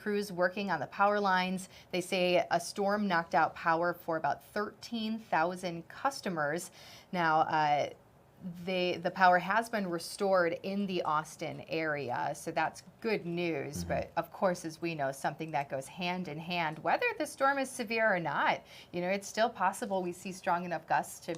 Crews working on the power lines. They say a storm knocked out power for about 13,000 customers. Now, the power has been restored in the Austin area, so that's good news. But of course, as we know, something that goes hand in hand, whether the storm is severe or not, it's still possible we see strong enough gusts to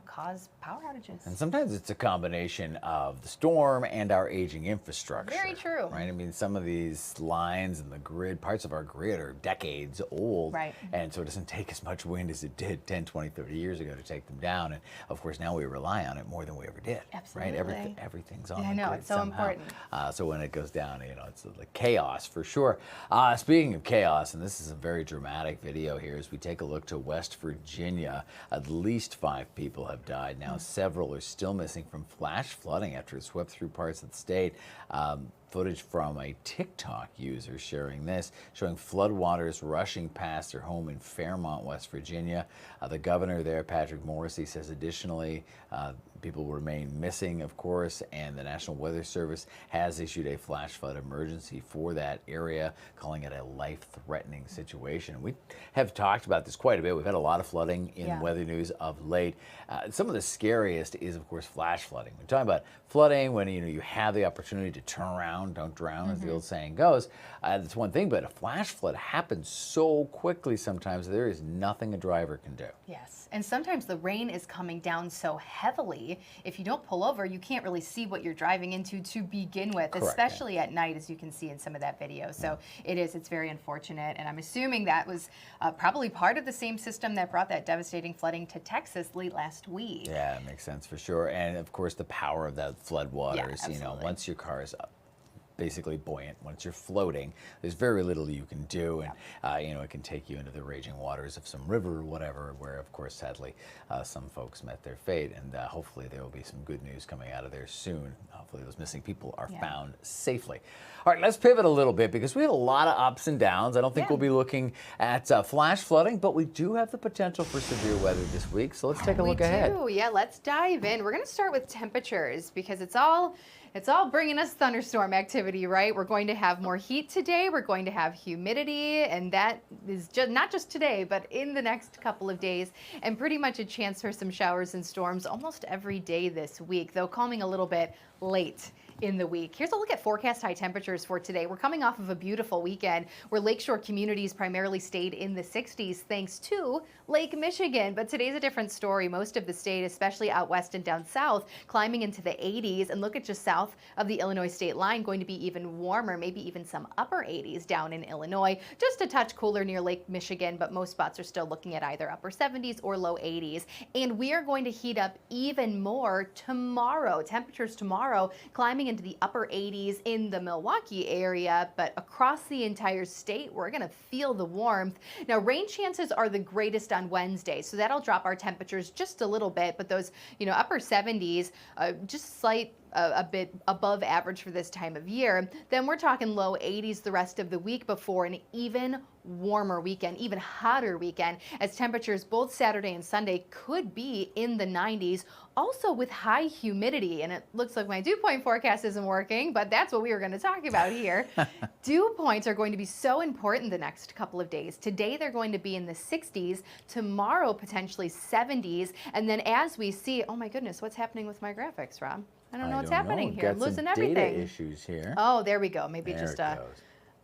cause power outages. And sometimes it's a combination of the storm and our aging infrastructure. Very true. Right? I mean, some of these lines and the grid, parts of our grid are decades old. Right. And so it doesn't take as much wind as it did 10, 20, 30 years ago to take them down. And of course, now we rely on it more than we ever did. Absolutely. Right? Everything's on the I know, grid it's so somehow. important. So when it goes down, it's like chaos for sure. Speaking of chaos, and this is a very dramatic video here, as we take a look to West Virginia, at least 5 people have died. Now, several are still missing from flash flooding after it swept through parts of the state. Footage from a TikTok user sharing this, showing floodwaters rushing past their home in Fairmont, West Virginia. The governor there, Patrick Morrisey, says additionally people remain missing, of course, and the National Weather Service has issued a flash flood emergency for that area, calling it a life-threatening situation. We have talked about this quite a bit. We've had a lot of flooding in weather news of late. Some of the scariest is, of course, flash flooding. We're talking about flooding when you have the opportunity to turn around, don't drown, as the old saying goes. That's one thing, but a flash flood happens so quickly sometimes there is nothing a driver can do. Yes, and sometimes the rain is coming down so heavily, if you don't pull over, you can't really see what you're driving into to begin with, Correct, especially at night, as you can see in some of that video. So it's very unfortunate, and I'm assuming that was probably part of the same system that brought that devastating flooding to Texas late last week. Yeah, it makes sense for sure. And of course, the power of that flood waters, absolutely. Once your car is up, basically buoyant, once you're floating, there's very little you can do, and it can take you into the raging waters of some river or whatever, where of course sadly some folks met their fate, and hopefully there will be some good news coming out of there soon. Hopefully those missing people are found safely. All right, let's pivot a little bit because we have a lot of ups and downs. I don't think we'll be looking at flash flooding, but we do have the potential for severe weather this week, so let's take a look ahead. Yeah, let's dive in. We're going to start with temperatures because it's all bringing us thunderstorm activity, right? We're going to have more heat today. We're going to have humidity, and that is not just today, but in the next couple of days, and pretty much a chance for some showers and storms almost every day this week, though calming a little bit late in the week. Here's a look at forecast high temperatures for today. We're coming off of a beautiful weekend where lakeshore communities primarily stayed in the 60s thanks to Lake Michigan, but today's a different story. Most of the state, especially out west and down south, climbing into the 80s, and look at just south of the Illinois state line, going to be even warmer, maybe even some upper 80s down in Illinois, just a touch cooler near Lake Michigan, but most spots are still looking at either upper 70s or low 80s. And we are going to heat up even more tomorrow. Temperatures tomorrow climbing into the upper 80s in the Milwaukee area, but across the entire state, we're going to feel the warmth. Now, rain chances are the greatest on Wednesday, so that'll drop our temperatures just a little bit, but those, upper 70s, just slight a bit above average for this time of year. Then we're talking low 80s the rest of the week before an even warmer weekend, even hotter weekend, as temperatures both Saturday and Sunday could be in the 90s, also with high humidity. And it looks like my dew point forecast isn't working, but that's what we were going to talk about here. Dew points are going to be so important the next couple of days. Today they're going to be in the 60s, tomorrow potentially 70s, and then as we see, oh my goodness, what's happening with my graphics, Rob? I don't know what's happening here. I'm losing everything. Data issues here. Oh, there we go. Maybe there just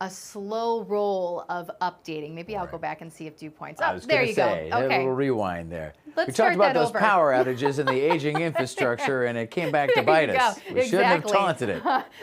a slow roll of updating. Maybe I'll go back and see if dew points. I was there you say, go. Okay. A little rewind there. Let's we talked about those over. Power outages and the aging infrastructure, and it came back to bite us. We shouldn't have taunted it.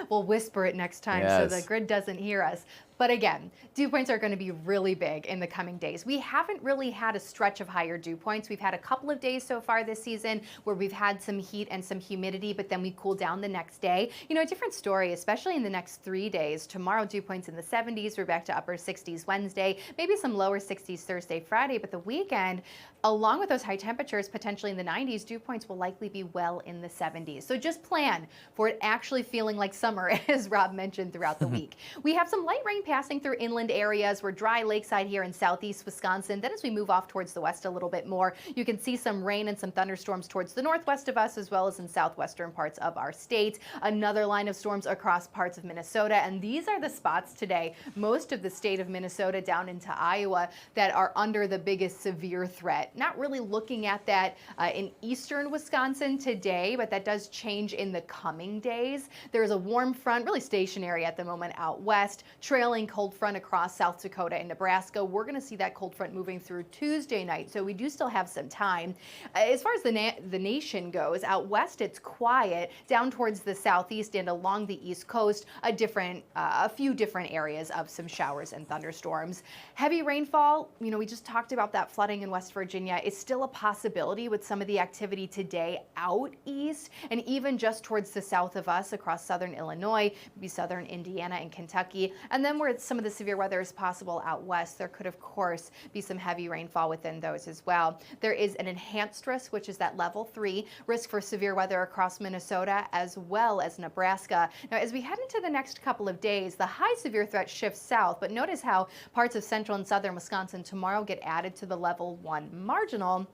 We'll whisper it next time so the grid doesn't hear us. But again, dew points are going to be really big in the coming days. We haven't really had a stretch of higher dew points. We've had a couple of days so far this season where we've had some heat and some humidity, but then we cool down the next day. A different story, especially in the next 3 days. Tomorrow, dew points in the 70s. We're back to upper 60s Wednesday, maybe some lower 60s Thursday, Friday. But the weekend, along with those high temperatures, potentially in the 90s, dew points will likely be well in the 70s. So just plan for it actually feeling like summer, as Rob mentioned throughout the week. We have some light rain passing through inland areas. We're dry lakeside here in southeast Wisconsin. Then as we move off towards the west a little bit more, you can see some rain and some thunderstorms towards the northwest of us, as well as in southwestern parts of our state. Another line of storms across parts of Minnesota. And these are the spots today Wednesday, most of the state of Minnesota down into Iowa that are under the biggest severe threat. Not really looking at that in eastern Wisconsin today, but that does change in the coming days. There is a warm front, really stationary at the moment out west, trailing cold front across South Dakota and Nebraska. We're going to see that cold front moving through Tuesday night, so we do still have some time. As far as the nation goes, out west it's quiet. Down towards the southeast and along the east coast, a few different areas of some showers and thunderstorms. Heavy rainfall, we just talked about that flooding in West Virginia. It's still a possibility with some of the activity today out east and even just towards the south of us across southern Illinois, maybe southern Indiana and Kentucky. And then where some of the severe weather is possible out west, there could of course be some heavy rainfall within those as well. There is an enhanced risk, which is that level 3 risk for severe weather across Minnesota as well as Nebraska. Now, as we head into the next couple of days, the high severe threat shifts south, but notice how parts of central and southern Wisconsin tomorrow get added to the level 1 marginal.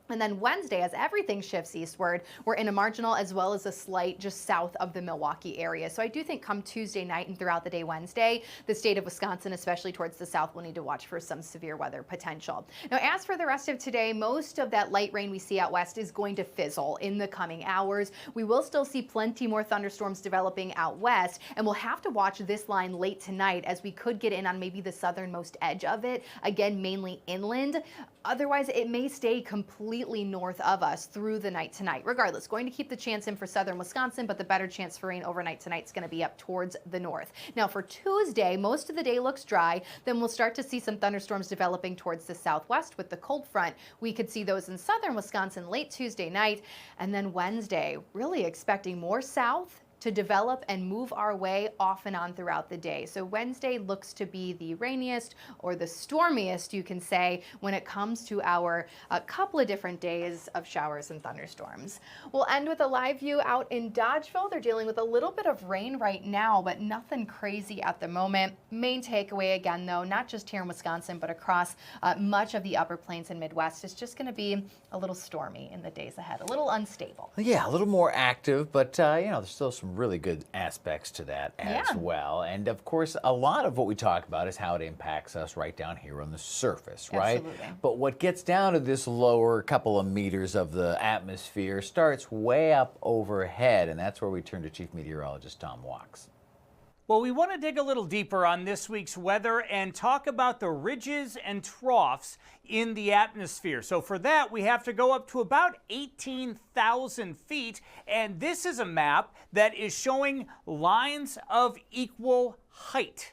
And then Wednesday, as everything shifts eastward, we're in a marginal as well as a slight just south of the Milwaukee area. So I do think come Tuesday night and throughout the day Wednesday, the state of Wisconsin, especially towards the south, will need to watch for some severe weather potential. Now, as for the rest of today, most of that light rain we see out west is going to fizzle in the coming hours. We will still see plenty more thunderstorms developing out west, and we'll have to watch this line late tonight as we could get in on maybe the southernmost edge of it, again, mainly inland. Otherwise, it may stay completely north of us through the night tonight. Regardless, going to keep the chance in for southern Wisconsin, but the better chance for rain overnight tonight is going to be up towards the north. Now, for Tuesday, most of the day looks dry. Then we'll start to see some thunderstorms developing towards the southwest with the cold front. We could see those in southern Wisconsin late Tuesday night. And then Wednesday, really expecting more south to develop and move our way off and on throughout the day. So Wednesday looks to be the rainiest or the stormiest, you can say, when it comes to our couple of different days of showers and thunderstorms. We'll end with a live view out in Dodgeville. They're dealing with a little bit of rain right now, but nothing crazy at the moment. Main takeaway again, though, not just here in Wisconsin, but across much of the upper plains and Midwest, it's just going to be a little stormy in the days ahead, a little unstable. Yeah, a little more active, but there's still some really good aspects to that as well. And of course, a lot of what we talk about is how it impacts us right down here on the surface, right? Absolutely. But what gets down to this lower couple of meters of the atmosphere starts way up overhead, and that's where we turn to Chief Meteorologist Tom Walks. Well, we want to dig a little deeper on this week's weather and talk about the ridges and troughs in the atmosphere. So for that, we have to go up to about 18,000 feet. And this is a map that is showing lines of equal height.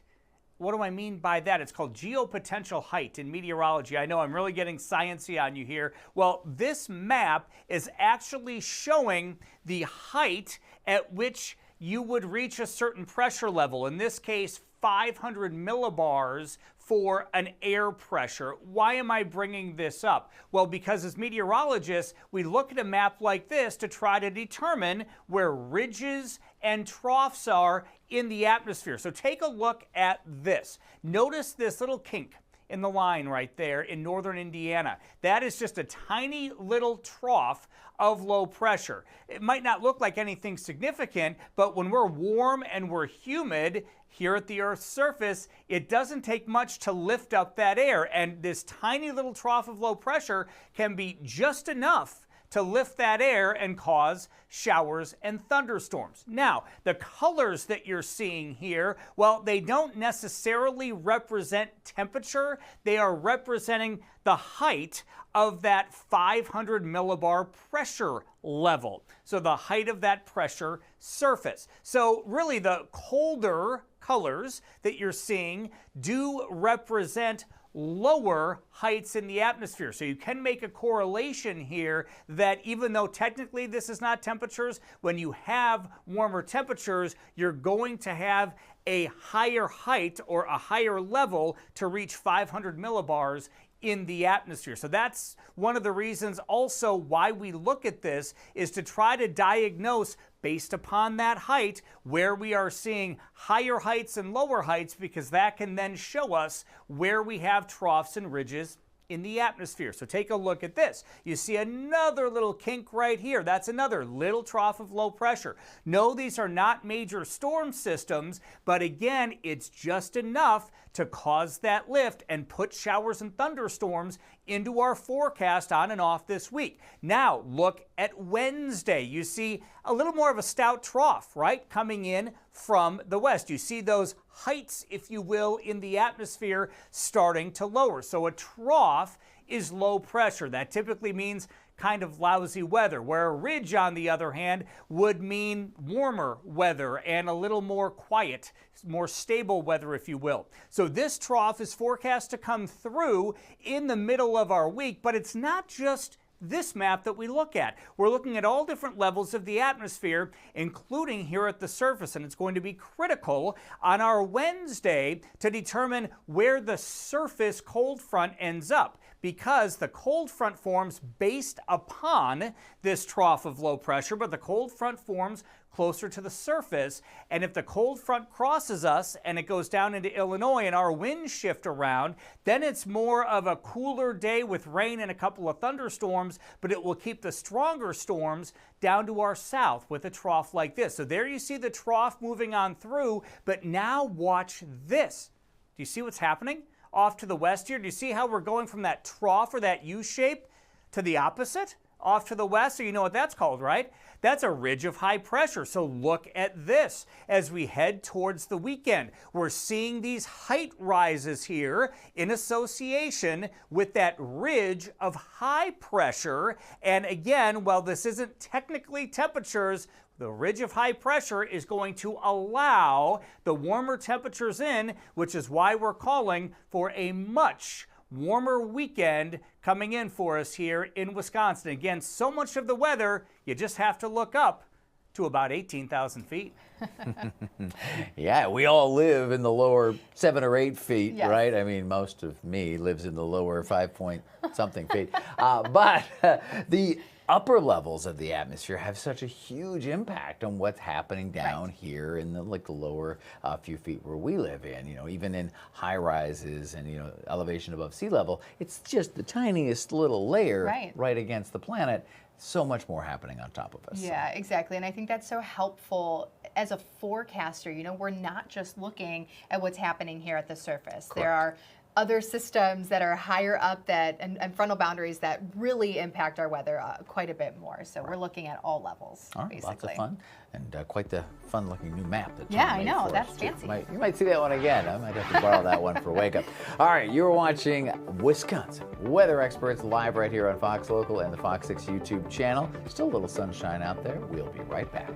What do I mean by that? It's called geopotential height in meteorology. I know I'm really getting sciencey on you here. Well, this map is actually showing the height at which you would reach a certain pressure level, in this case 500 millibars for an air pressure. Why am I bringing this up? Well, because as meteorologists, we look at a map like this to try to determine where ridges and troughs are in the atmosphere. So take a look at this. Notice this little kink in the line right there in northern Indiana. That is just a tiny little trough of low pressure. It might not look like anything significant, but when we're warm and we're humid here at the Earth's surface, it doesn't take much to lift up that air. And this tiny little trough of low pressure can be just enough to lift that air and cause showers and thunderstorms. Now, the colors that you're seeing here, well, they don't necessarily represent temperature. They are representing the height of that 500 millibar pressure level. So the height of that pressure surface. So really the colder colors that you're seeing do represent lower heights in the atmosphere. So you can make a correlation here that even though technically this is not temperatures, when you have warmer temperatures, you're going to have a higher height or a higher level to reach 500 millibars in the atmosphere. So that's one of the reasons also why we look at this, is to try to diagnose based upon that height where we are seeing higher heights and lower heights, because that can then show us where we have troughs and ridges in the atmosphere. So take a look at this. You see another little kink right here. That's another little trough of low pressure. No, these are not major storm systems, but again, it's just enough to cause that lift and put showers and thunderstorms into our forecast on and off this week. Now, look at Wednesday. You see a little more of a stout trough, right, coming in from the west. You see those heights, if you will, in the atmosphere starting to lower. So a trough is low pressure. That typically means kind of lousy weather, where a ridge, on the other hand, would mean warmer weather and a little more quiet, more stable weather, if you will. So this trough is forecast to come through in the middle of our week, but it's not just this map that we look at. We're looking at all different levels of the atmosphere, including here at the surface, and it's going to be critical on our Wednesday to determine where the surface cold front ends up, because the cold front forms based upon this trough of low pressure, but the cold front forms closer to the surface, and if the cold front crosses us and it goes down into Illinois and our winds shift around, then it's more of a cooler day with rain and a couple of thunderstorms, but it will keep the stronger storms down to our south with a trough like this. So there you see the trough moving on through, but now watch this. Do you see what's happening off to the west here? Do you see how we're going from that trough or that U shape to the opposite off to the west? So you know what that's called, right? That's a ridge of high pressure. So look at this as we head towards the weekend. We're seeing these height rises here in association with that ridge of high pressure. And again, while this isn't technically temperatures, the ridge of high pressure is going to allow the warmer temperatures in, which is why we're calling for a much warmer weekend coming in for us here in Wisconsin. Again, so much of the weather, you just have to look up to about 18,000 feet. Yeah, we all live in the lower 7 or 8 feet, Yes. right? I mean, most of me lives in the lower 5 point something feet. But the upper levels of the atmosphere have such a huge impact on what's happening down here in the lower few feet where we live in. You know, even in high rises and elevation above sea level, it's just the tiniest little layer right against the planet. So much more happening on top of us. Yeah, exactly. And I think that's so helpful as a forecaster. We're not just looking at what's happening here at the surface. Correct. There are other systems that are higher up and frontal boundaries that really impact our weather quite a bit more. So we're looking at all levels, All right, basically. lots of fun, and quite the fun-looking new map. That Yeah, Tom I made know. for That's us, too. fancy. You might see that one again. I might have to borrow that one for Wake Up. All right, you're watching Wisconsin Weather Experts live right here on Fox Local and the Fox 6 YouTube channel. Still a little sunshine out there. We'll be right back.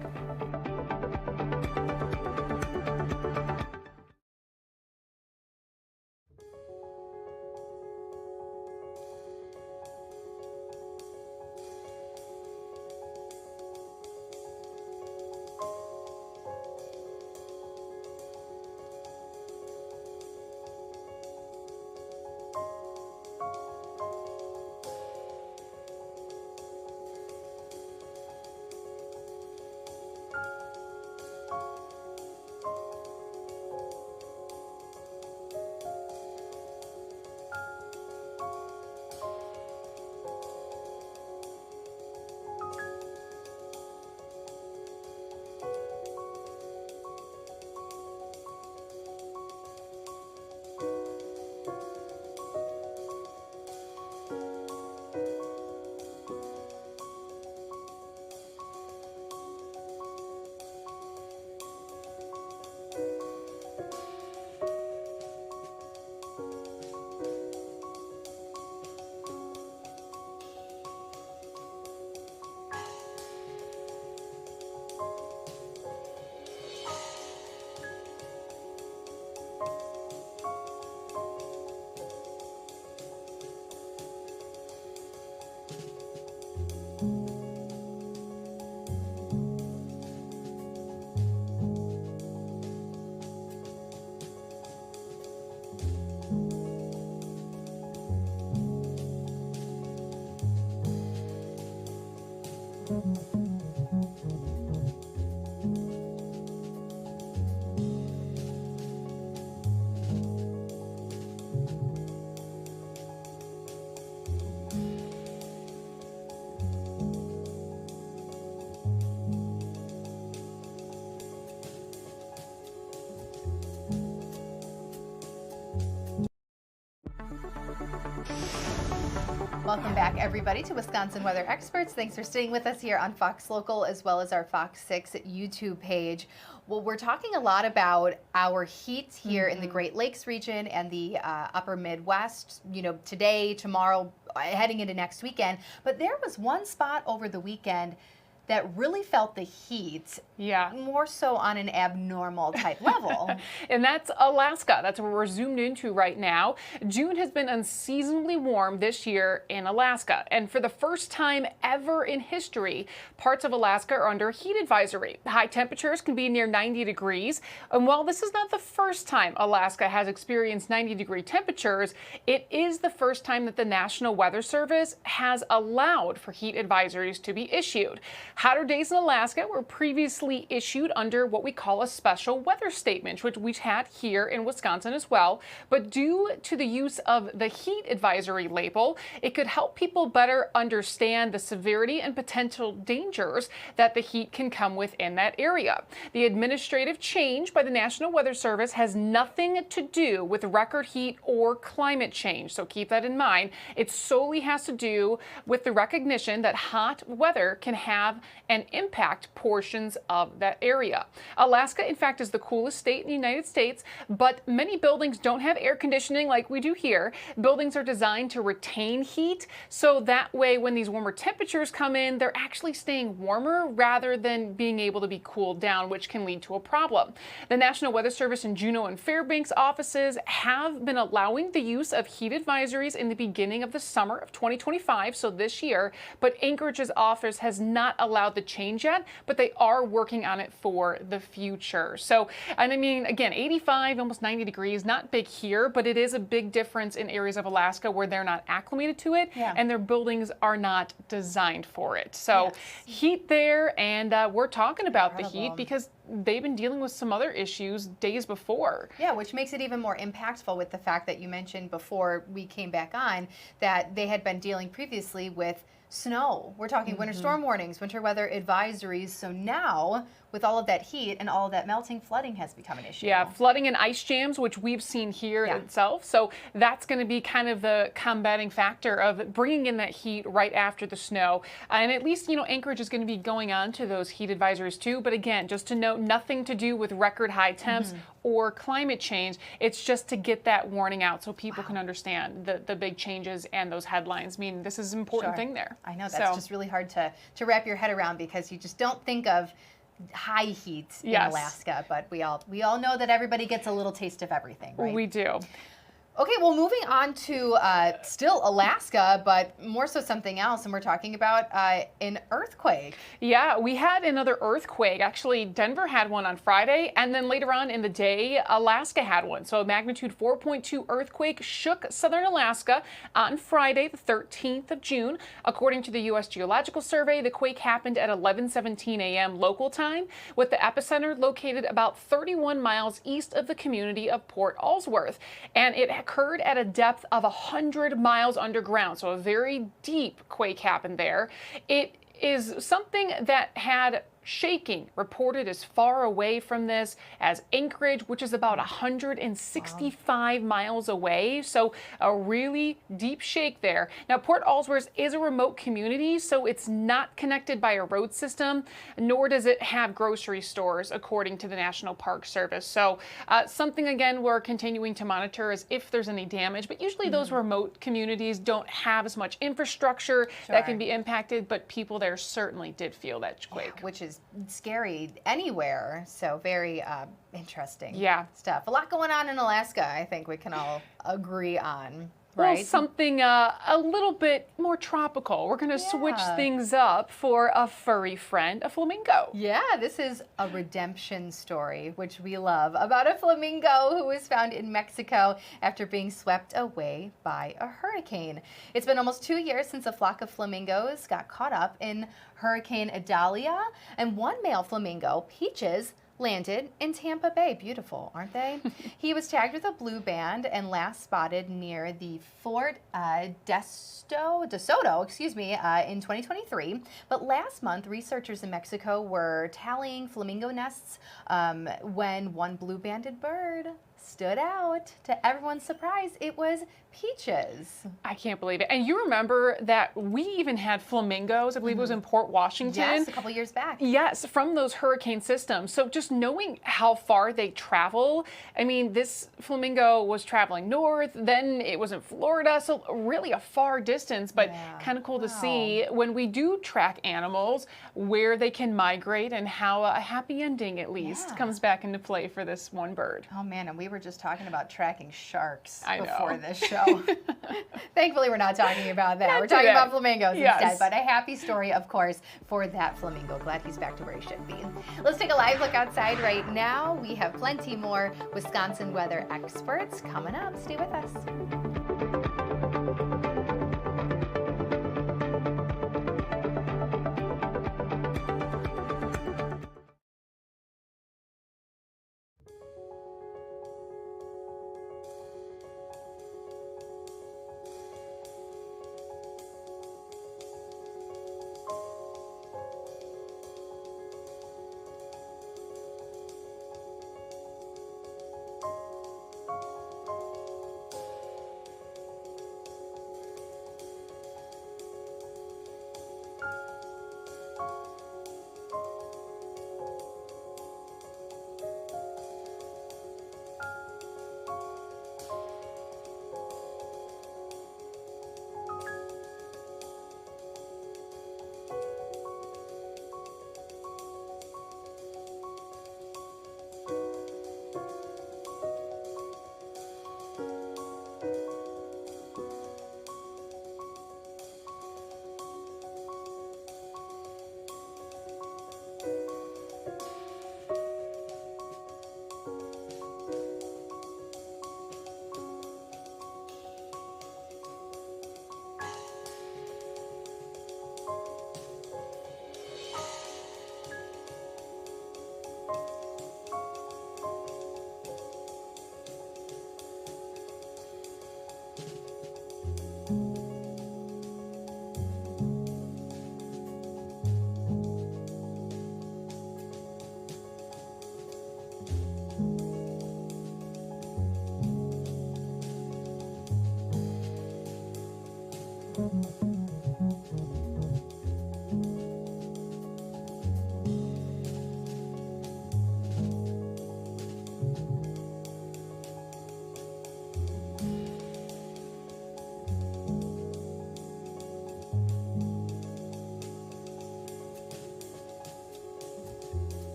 Welcome back, everybody, to Wisconsin Weather Experts. Thanks for staying with us here on Fox Local as well as our Fox 6 YouTube page. Well, we're talking a lot about our heat here in the Great Lakes region and the upper Midwest, you know, today, tomorrow, heading into next weekend. But there was one spot over the weekend that really felt the heat, more so on an abnormal type level. And that's Alaska. That's where we're zoomed into right now. June has been unseasonably warm this year in Alaska. And for the first time ever in history, parts of Alaska are under a heat advisory. High temperatures can be near 90 degrees. And while this is not the first time Alaska has experienced 90-degree temperatures, it is the first time that the National Weather Service has allowed for heat advisories to be issued. Hotter days in Alaska were previously issued under what we call a special weather statement, which we've had here in Wisconsin as well. But due to the use of the heat advisory label, it could help people better understand the severity and potential dangers that the heat can come with in that area. The administrative change by the National Weather Service has nothing to do with record heat or climate change. So keep that in mind. It solely has to do with the recognition that hot weather can have and impact portions of that area. Alaska, in fact, is the coolest state in the United States, but many buildings don't have air conditioning like we do here. Buildings are designed to retain heat, so that way when these warmer temperatures come in, they're actually staying warmer rather than being able to be cooled down, which can lead to a problem. The National Weather Service in Juneau and Fairbanks offices have been allowing the use of heat advisories in the beginning of the summer of 2025, so this year, but Anchorage's office has not allowed the change yet, but they are working on it for the future. So, and I mean, again, 85, almost 90 degrees, not big here, but it is a big difference in areas of Alaska where they're not acclimated to it and their buildings are not designed for it. So heat there, and we're talking about the heat because they've been dealing with some other issues days before. Yeah, which makes it even more impactful with the fact that you mentioned before we came back on that they had been dealing previously with snow. We're talking winter storm warnings, winter weather advisories. So now, with all of that heat and all of that melting, flooding has become an issue. Yeah, flooding and ice jams, which we've seen here itself. So that's going to be kind of the combating factor of bringing in that heat right after the snow. And at least, you know, Anchorage is going to be going on to those heat advisories too. But again, just to note, nothing to do with record high temps or climate change. It's just to get that warning out so people can understand the big changes and those headlines. I mean, this is an important thing there. I know, that's just really hard to wrap your head around because you just don't think of high heat in Alaska, but we all know that everybody gets a little taste of everything, right? We do. Okay, well, moving on to still Alaska, but more so something else, and we're talking about an earthquake. Yeah, we had another earthquake. Actually, Denver had one on Friday, and then later on in the day, Alaska had one. So a magnitude 4.2 earthquake shook southern Alaska on Friday, the 13th of June. According to the U.S. Geological Survey, the quake happened at 11:17 a.m. local time, with the epicenter located about 31 miles east of the community of Port Ellsworth. And it occurred at a depth of 100 miles underground, so a very deep quake happened there. It is something that had shaking reported as far away from this as Anchorage, which is about 165 miles away. So a really deep shake there. Now, Port Ellsworth is a remote community, so it's not connected by a road system, nor does it have grocery stores, according to the National Park Service. So something, again, we're continuing to monitor is if there's any damage, but usually those remote communities don't have as much infrastructure that can be impacted, but people there certainly did feel that quake. Yeah, which is scary anywhere. So very interesting stuff. A lot going on in Alaska, I think we can all agree on. Right? Well, something a little bit more tropical. We're going to switch things up for a furry friend, a flamingo. Yeah, this is a redemption story, which we love, about a flamingo who was found in Mexico after being swept away by a hurricane. It's been almost 2 years since a flock of flamingos got caught up in Hurricane Idalia, and one male flamingo, Peaches, landed in Tampa Bay. Beautiful, aren't they? He was tagged with a blue band and last spotted near the Fort DeSoto, in 2023. But last month, researchers in Mexico were tallying flamingo nests when one blue-banded bird stood out. To everyone's surprise, it was peaches. I can't believe it. And you remember that we even had flamingos, I believe it was in Port Washington. Yes, a couple years back. Yes, from those hurricane systems. So just knowing how far they travel, I mean, this flamingo was traveling north, then it was in Florida, so really a far distance, but kind of cool to see when we do track animals where they can migrate and how a happy ending at least comes back into play for this one bird. Oh man, and we were just talking about tracking sharks I before know. this show. Thankfully, we're not talking about that. Not We're talking today. about flamingos Yes. instead. But a happy story, of course, for that flamingo. Glad he's back to where he should be. Let's take a live look outside right now. We have plenty more Wisconsin weather experts coming up. Stay with us.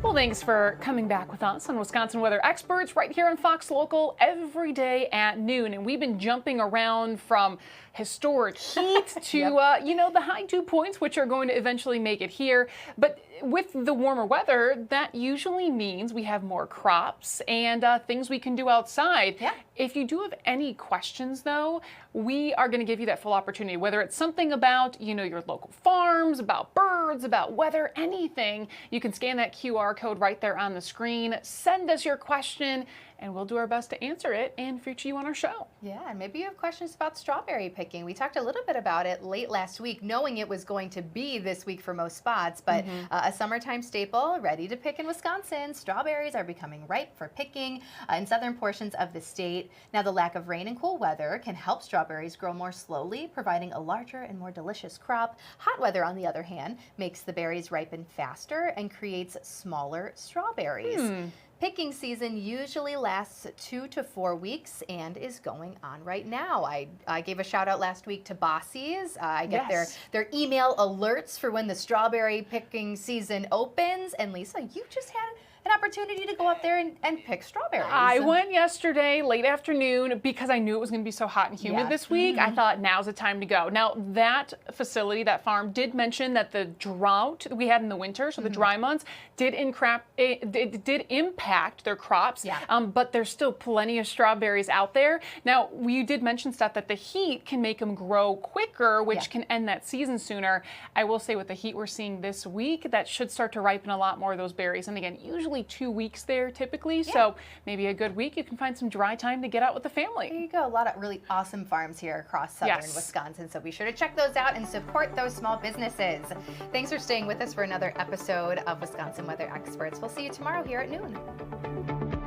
Well, thanks for coming back with us on Wisconsin Weather Experts right here on Fox Local every day at noon. And we've been jumping around from historic heat to, you know, the high dew points, which are going to eventually make it here. But with the warmer weather, that usually means we have more crops and things we can do outside. Yeah. If you do have any questions, though, we are going to give you that full opportunity, whether it's something about, you know, your local farms, about birds, about weather, anything. You can scan that QR code right there on the screen. Send us your question, and we'll do our best to answer it and feature you on our show. Yeah, and maybe you have questions about strawberry picking. We talked a little bit about it late last week, knowing it was going to be this week for most spots, but a summertime staple, ready to pick in Wisconsin. Strawberries are becoming ripe for picking in southern portions of the state. Now, the lack of rain and cool weather can help strawberries grow more slowly, providing a larger and more delicious crop. Hot weather, on the other hand, makes the berries ripen faster and creates smaller strawberries. Picking season usually lasts 2 to 4 weeks and is going on right now. I gave a shout out last week to Bossies. I get their email alerts for when the strawberry picking season opens. And Lisa, you just had an opportunity to go up there and pick strawberries. I went yesterday, late afternoon, because I knew it was going to be so hot and humid this week. I thought now's the time to go. Now, that facility, that farm, did mention that the drought we had in the winter, so the dry months, did impact their crops, but there's still plenty of strawberries out there. Now, you did mention, Steph, that the heat can make them grow quicker, which can end that season sooner. I will say with the heat we're seeing this week, that should start to ripen a lot more of those berries. And again, usually only 2 weeks there typically, so maybe a good week you can find some dry time to get out with the There family. you go. A lot of really awesome farms here across southern Yes. Wisconsin, so be sure to check those out and support those small businesses. Thanks for staying with us for another episode of Wisconsin Weather Experts. We'll see you tomorrow here at noon.